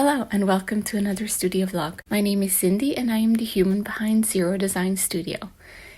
Hello and welcome to another studio vlog. My name is Cindy and I am the human behind Zero Design Studio.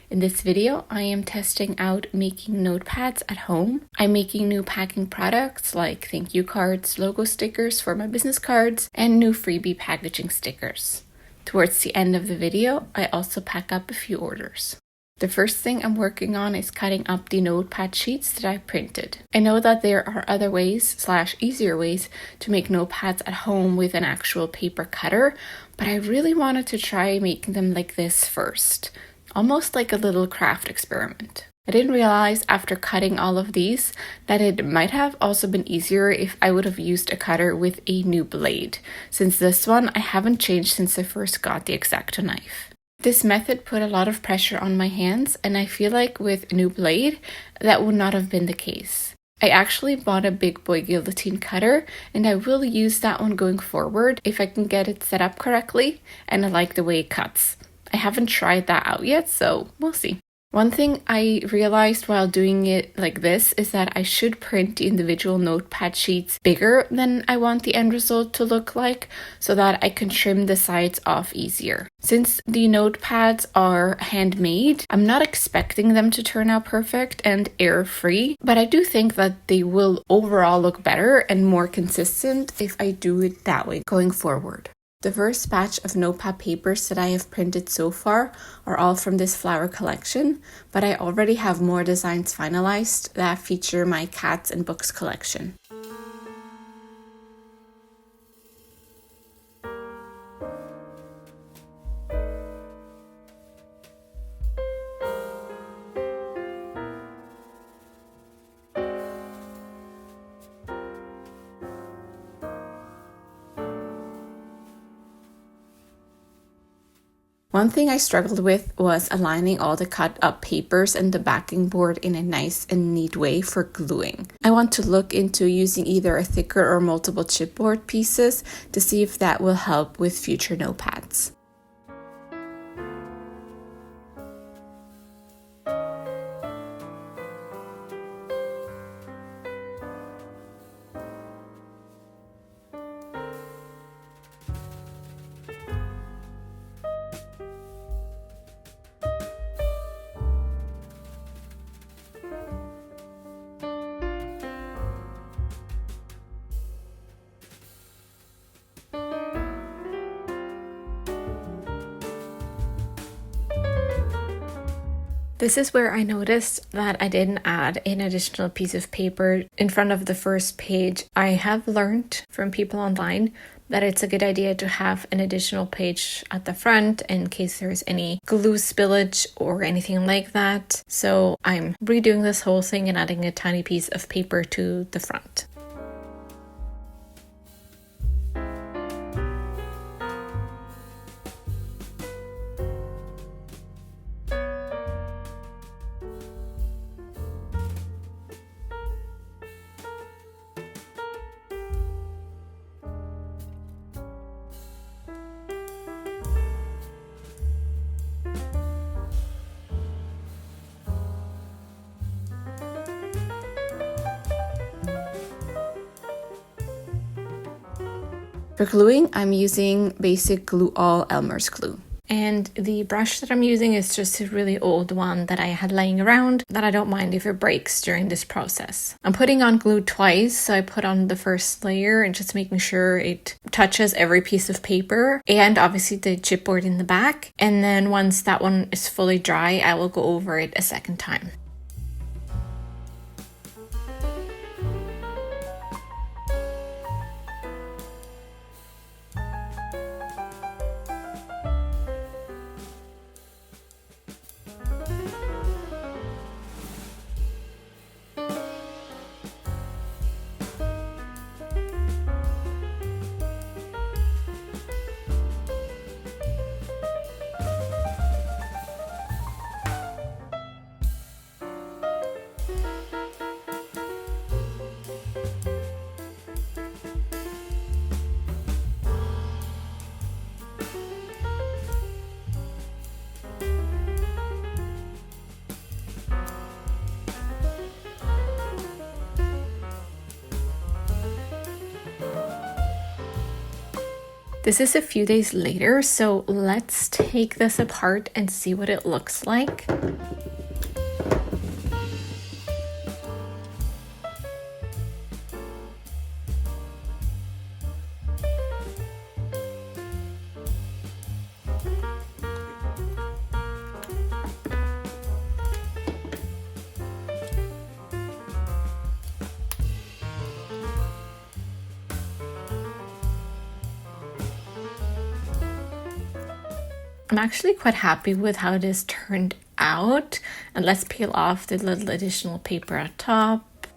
In this video, I am testing out making notepads at home. I'm making new packing products like thank you cards, logo stickers for my business cards, and new freebie packaging stickers. Towards the end of the video, I also pack up a few orders. The first thing I'm working on is cutting up the notepad sheets that I printed. I know that there are other ways / easier ways to make notepads at home with an actual paper cutter, but I really wanted to try making them like this first, almost like a little craft experiment. I didn't realize after cutting all of these that it might have also been easier if I would have used a cutter with a new blade, since this one I haven't changed since I first got the X-Acto knife. This method put a lot of pressure on my hands, and I feel like with a new blade, that would not have been the case. I actually bought a big boy guillotine cutter, and I will use that one going forward if I can get it set up correctly, and I like the way it cuts. I haven't tried that out yet, so we'll see. One thing I realized while doing it like this is that I should print the individual notepad sheets bigger than I want the end result to look like, so that I can trim the sides off easier. Since the notepads are handmade, I'm not expecting them to turn out perfect and error-free, but I do think that they will overall look better and more consistent if I do it that way going forward. The first batch of notepad papers that I have printed so far are all from this flower collection, but I already have more designs finalized that feature my cats and books collection. One thing I struggled with was aligning all the cut up papers and the backing board in a nice and neat way for gluing. I want to look into using either a thicker or multiple chipboard pieces to see if that will help with future notepads. This is where I noticed that I didn't add an additional piece of paper in front of the first page. I have learned from people online that it's a good idea to have an additional page at the front in case there's any glue spillage or anything like that. So I'm redoing this whole thing and adding a tiny piece of paper to the front. For gluing, I'm using basic Glue All Elmer's glue. And the brush that I'm using is just a really old one that I had laying around that I don't mind if it breaks during this process. I'm putting on glue twice, so I put on the first layer and just making sure it touches every piece of paper and obviously the chipboard in the back. And then once that one is fully dry, I will go over it a second time. This is a few days later, so let's take this apart and see what it looks like. I'm actually quite happy with how this turned out. And let's peel off the little additional paper at top.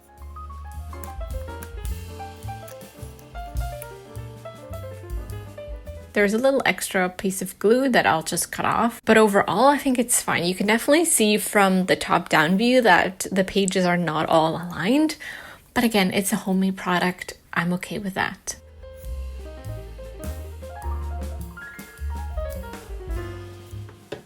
There's a little extra piece of glue that I'll just cut off. But overall, I think it's fine. You can definitely see from the top-down view that the pages are not all aligned. But again, it's a homemade product. I'm okay with that.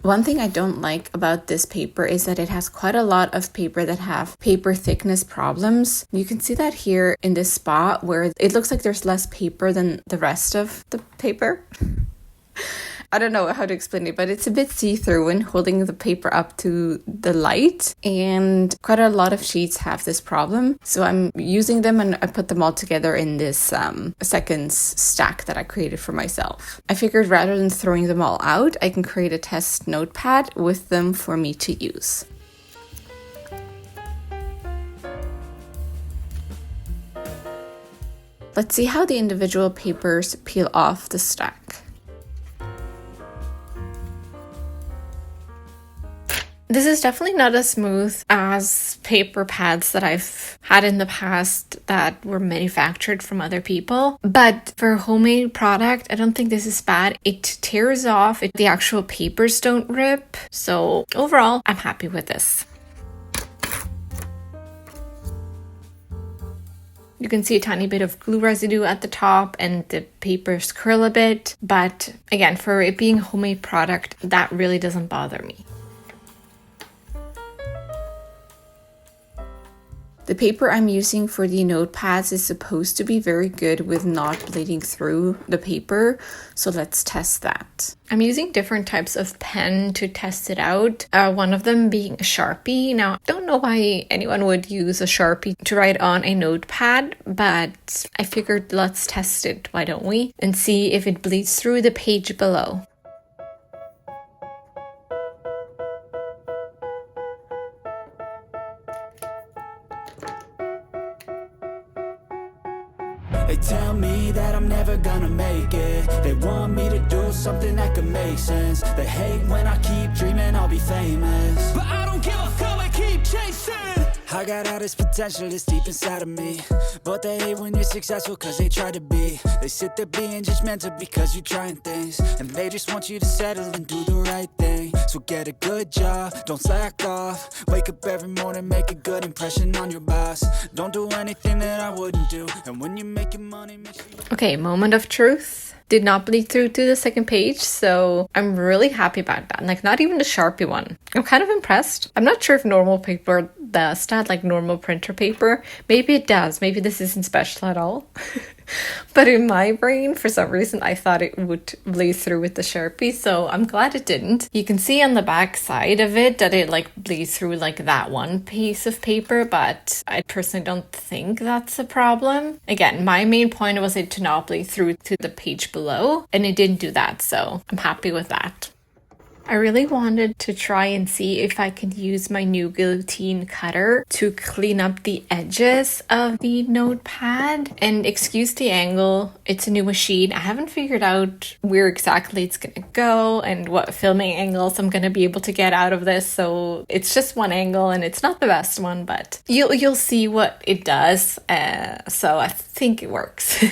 One thing I don't like about this paper is that it has quite a lot of paper that have paper thickness problems. You can see that here in this spot where it looks like there's less paper than the rest of the paper. I don't know how to explain it, but it's a bit see-through when holding the paper up to the light, and quite a lot of sheets have this problem. So I'm using them and I put them all together in this seconds stack that I created for myself. I figured rather than throwing them all out, I can create a test notepad with them for me to use. Let's see how the individual papers peel off the stack. This is definitely not as smooth as paper pads that I've had in the past that were manufactured from other people. But for a homemade product, I don't think this is bad. It tears off, the actual papers don't rip. So overall, I'm happy with this. You can see a tiny bit of glue residue at the top and the papers curl a bit. But again, for it being a homemade product, that really doesn't bother me. The paper I'm using for the notepads is supposed to be very good with not bleeding through the paper, so let's test that. I'm using different types of pen to test it out, one of them being a Sharpie. Now, I don't know why anyone would use a Sharpie to write on a notepad, but I figured let's test it, why don't we? And see if it bleeds through the page below. They tell me that I'm never gonna make it. They want me to do something that could make sense. They hate when I keep dreaming I'll be famous, but I don't give a fuck, I keep chasing. I got all this potential that's deep inside of me, but they hate when you're successful cause they try to be. They sit there being judgmental because you're trying things, and they just want you to settle and do the right thing. So get a good job, don't slack off. Wake up every morning, make a good impression on your boss. Don't do anything that I wouldn't do, and when you're making money, make sure you... Okay, moment of truth. Did not bleed through to the second page, so I'm really happy about that. Like, not even the Sharpie one. I'm kind of impressed. I'm not sure if normal paper does that, like normal printer paper. Maybe it does. Maybe this isn't special at all. But in my brain, for some reason, I thought it would bleed through with the Sharpie, so I'm glad it didn't. You can see on the back side of it that it like bleeds through like that one piece of paper, but I personally don't think that's a problem. Again, my main point was it to not bleed through to the page below, and it didn't do that, so I'm happy with that. I really wanted to try and see if I could use my new guillotine cutter to clean up the edges of the notepad. And excuse the angle, it's a new machine. I haven't figured out where exactly it's gonna go and what filming angles I'm gonna be able to get out of this. So it's just one angle and it's not the best one, but you'll see what it does. So I think it works.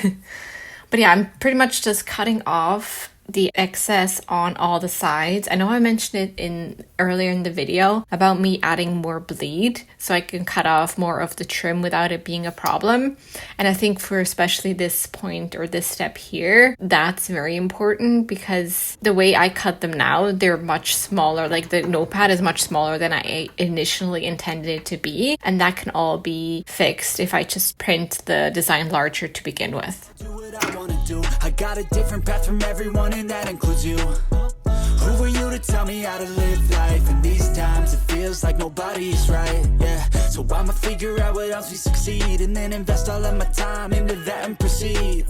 But yeah, I'm pretty much just cutting off the excess on all the sides. I know I mentioned it earlier in the video about me adding more bleed so I can cut off more of the trim without it being a problem. And I think for especially this point or this step here, that's very important because the way I cut them now, they're much smaller. Like the notepad is much smaller than I initially intended it to be. And that can all be fixed if I just print the design larger to begin with. Do what I wanna do. I got a different path from everyone and that includes you. Who are you to tell me how to live life? In these times it feels like nobody's right, yeah. So I'ma figure out what else we succeed, and then invest all of my time into that and proceed.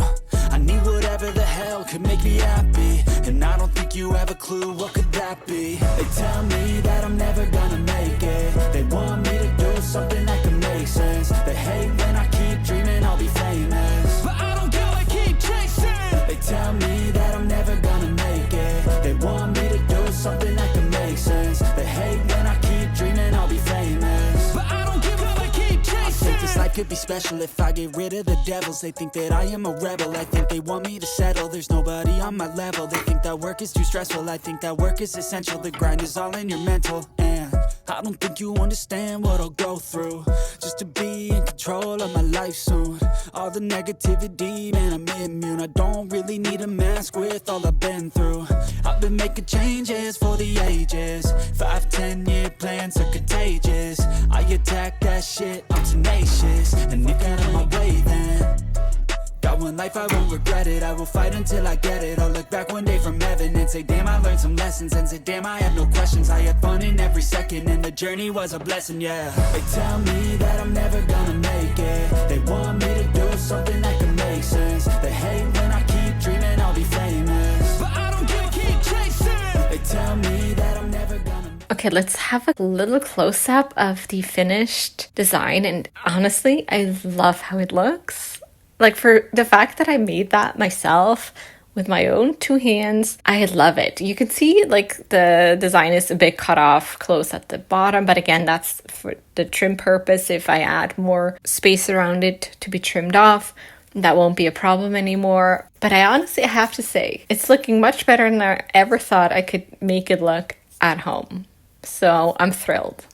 I need whatever the hell could make me happy, and I don't think you have a clue what could that be. They tell me that I'm never gonna make it. They want me to do something that can make sense. They hate when I keep dreaming I'll be famous, but I don't care, I keep chasing. They tell me that I'm never gonna make it. They want me to do something that can make sense. They hate when I keep dreaming I'll be famous, but I don't give up, I keep chasing. I think this life could be special if I get rid of the devils. They think that I am a rebel, I think they want me to settle. There's nobody on my level. They think that work is too stressful, I think that work is essential. The grind is all in your mental, and I don't think you understand what I'll go through just to be in control of my life soon. All the negativity, man, I'm immune. I don't really need a mask with all I've been through. I've been making changes for the ages. 5-10 year plans are contagious. I attack that shit, I'm tenacious, and if you're in my way then got one life, I won't regret it. I will fight until I get it. I'll look back one day from heaven and say, damn, I learned some lessons, and say, damn, I have no questions. I had fun in every second, and the journey was a blessing, yeah. They tell me that I'm never gonna make it. They want me to do something that can make sense. They hate when I keep dreaming I'll be famous, but I don't care, keep chasing. They tell me that I'm never gonna. Okay, let's have a little close-up of the finished design, and honestly, I love how it looks. Like, for the fact that I made that myself with my own 2 hands, I love it. You can see like the design is a bit cut off close at the bottom, but again, that's for the trim purpose. If I add more space around it to be trimmed off, that won't be a problem anymore. But I honestly have to say, it's looking much better than I ever thought I could make it look at home. So I'm thrilled.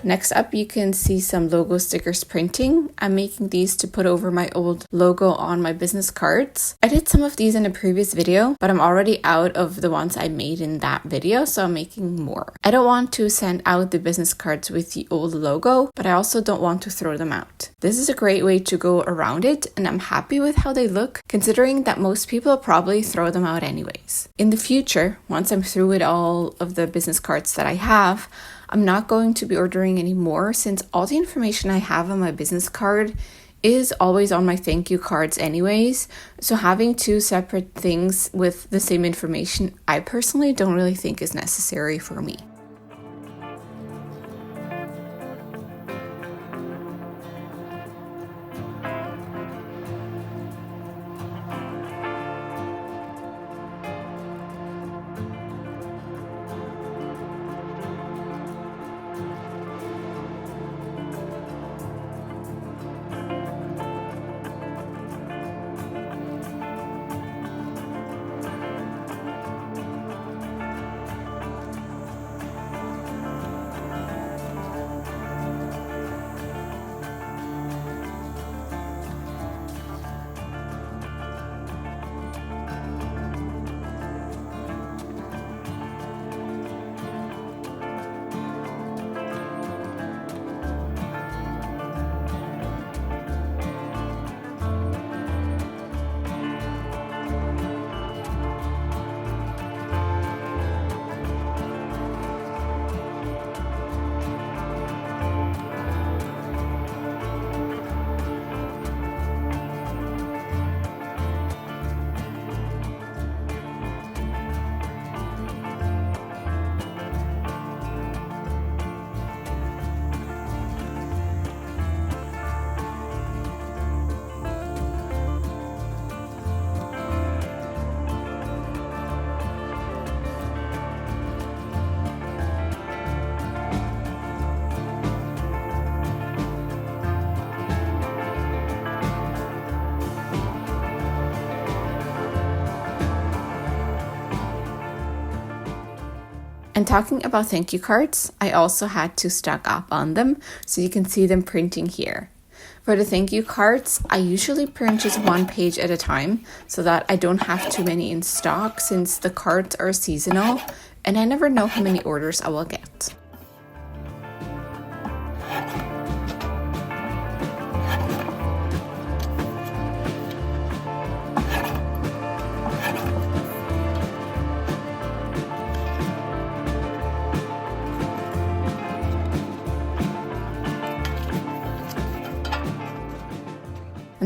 Next up, you can see some logo stickers printing. I'm making these to put over my old logo on my business cards. I did some of these in a previous video, but I'm already out of the ones I made in that video, so I'm making more. I don't want to send out the business cards with the old logo, but I also don't want to throw them out. This is a great way to go around it, and I'm happy with how they look, considering that most people probably throw them out anyways. In the future, once I'm through with all of the business cards that I have, I'm not going to be ordering any more, since all the information I have on my business card is always on my thank you cards anyways. So having 2 separate things with the same information, I personally don't really think is necessary for me. And talking about thank you cards, I also had to stock up on them, so you can see them printing here. For the thank you cards, I usually print just 1 page at a time so that I don't have too many in stock, since the cards are seasonal and I never know how many orders I will get.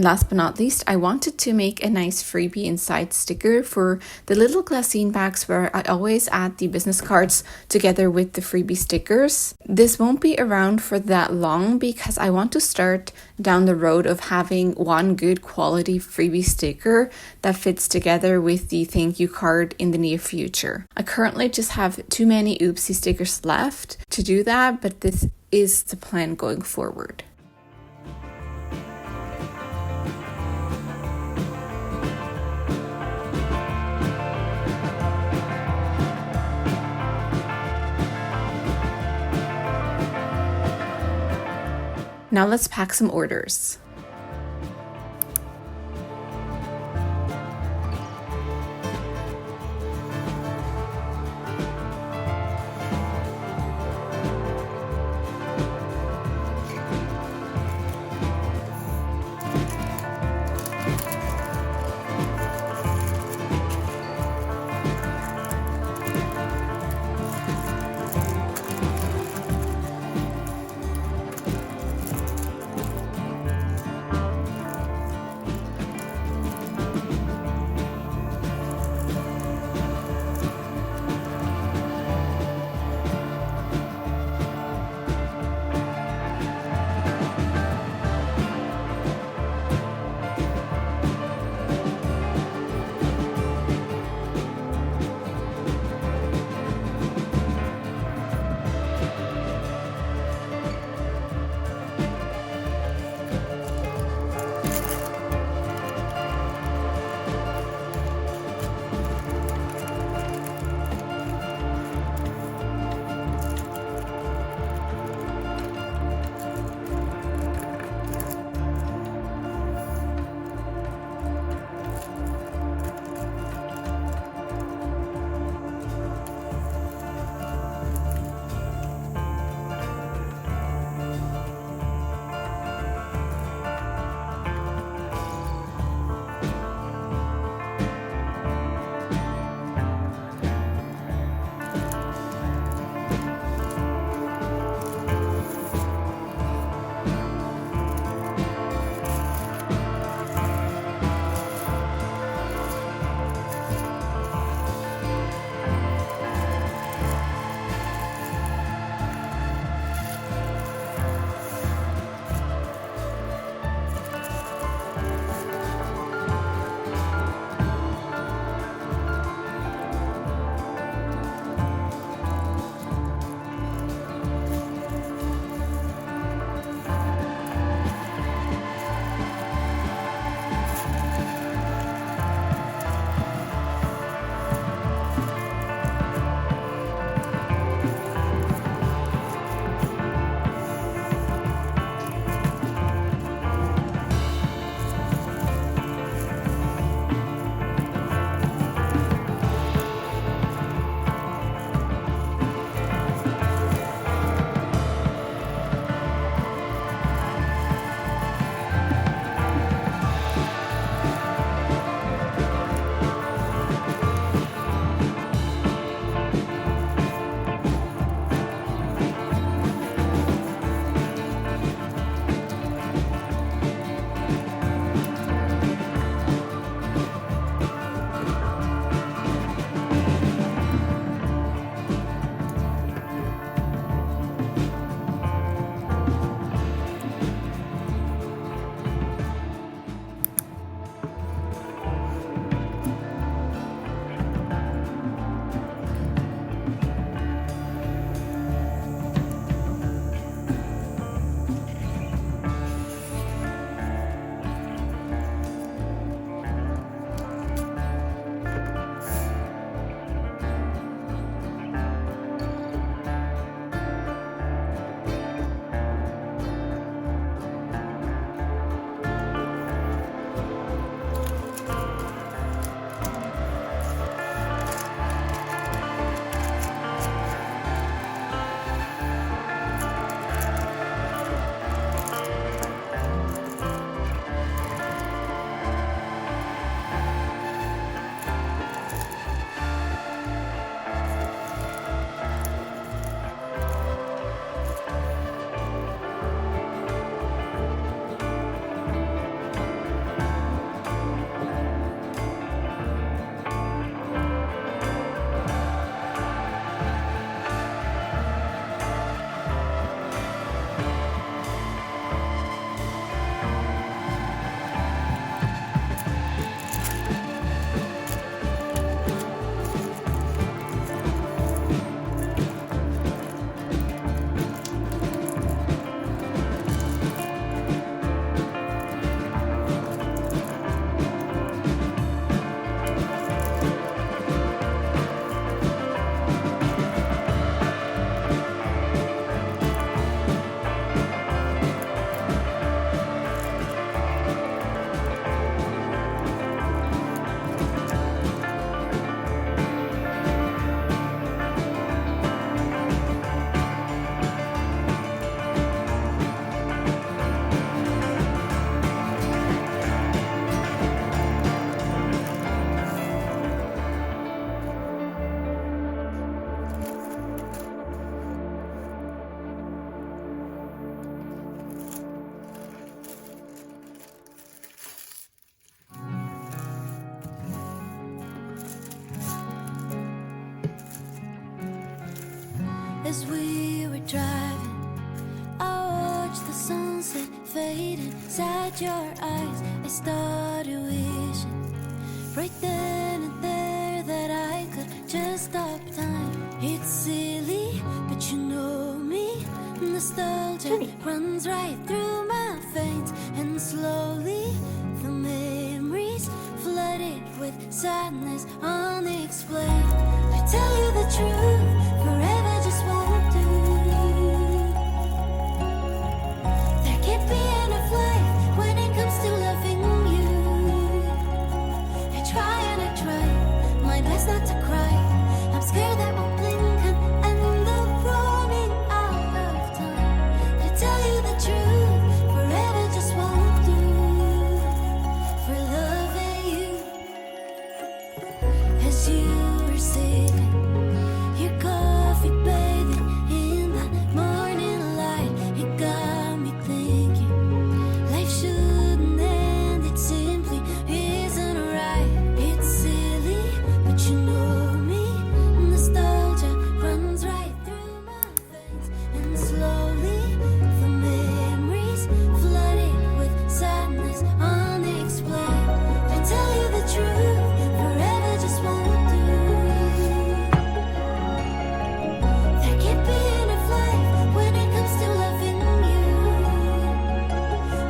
last but not least, I wanted to make a nice freebie inside sticker for the little glassine bags where I always add the business cards together with the freebie stickers. This won't be around for that long because I want to start down the road of having one good quality freebie sticker that fits together with the thank you card in the near future. I currently just have too many oopsie stickers left to do that, but this is the plan going forward. Now let's pack some orders. As we were driving, I watched the sunset fade inside your eyes. I started wishing right then and there that I could just stop time. It's silly, but you know me. Nostalgia runs right through my veins, and slowly the memories flooded with sadness unexplained. To tell you the truth, forever just won't do. There can't be enough life when it comes to loving you. I try and I try my best not to cry. I'm scared that we'll blink and end up running out of time. To tell you the truth, forever just won't do. For loving you, as you were sitting, your coffee bathing in that morning light, it got me thinking. Life shouldn't end, it simply isn't right. It's silly, but you know me. Nostalgia runs right through my veins, and slowly the memories flooded with sadness unexplained. To tell you the truth, forever just won't do. There can't be enough life when it comes to loving you.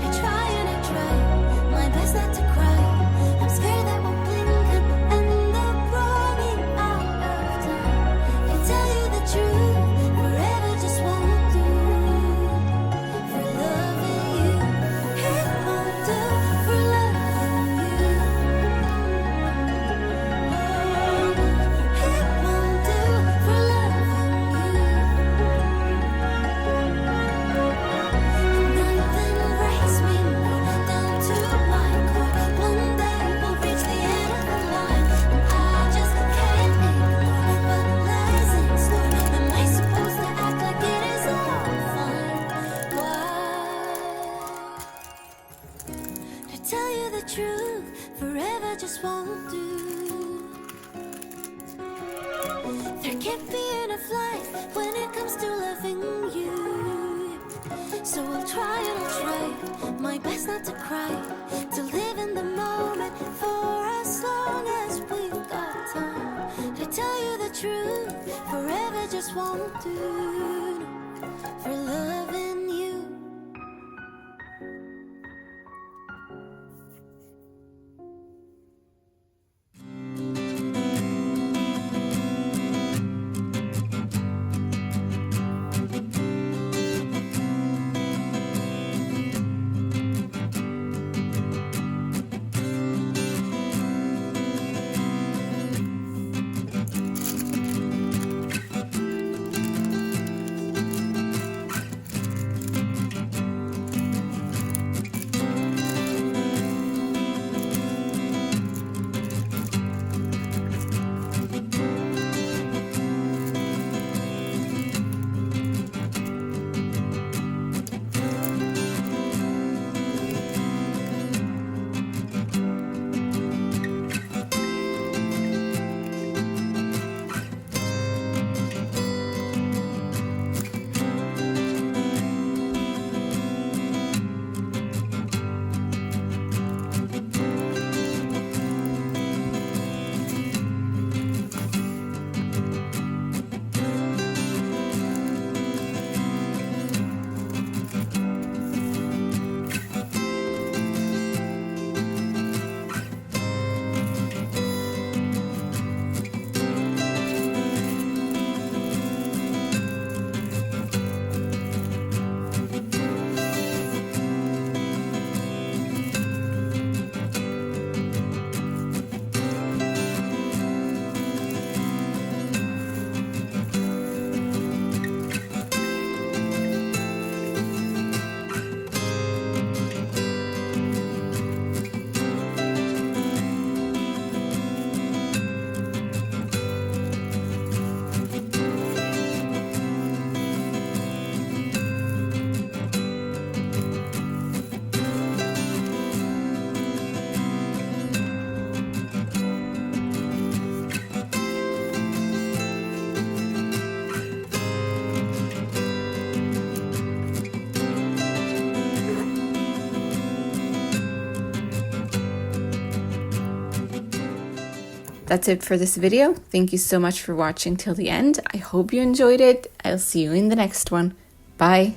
I try and I try my best not to cry. I'm scared that we'll blink and end up running out of time. To tell you the truth, forever just won't do. For loving you, it won't do. For loving you, it won't do. For loving you, nothing breaks me more down to my core. One day we'll reach the end of the line, and I just can't ignore what lies in store. Am I supposed to act like it is all fine? Why? To tell you the truth, forever just won't do. There can't be enough life when it comes to loving you. So I'll try and I'll try my best not to cry, to live in the moment for as long as we've got time. To tell you the truth, forever just won't do. For loving you. That's it for this video. Thank you so much for watching till the end. I hope you enjoyed it. I'll see you in the next one. Bye.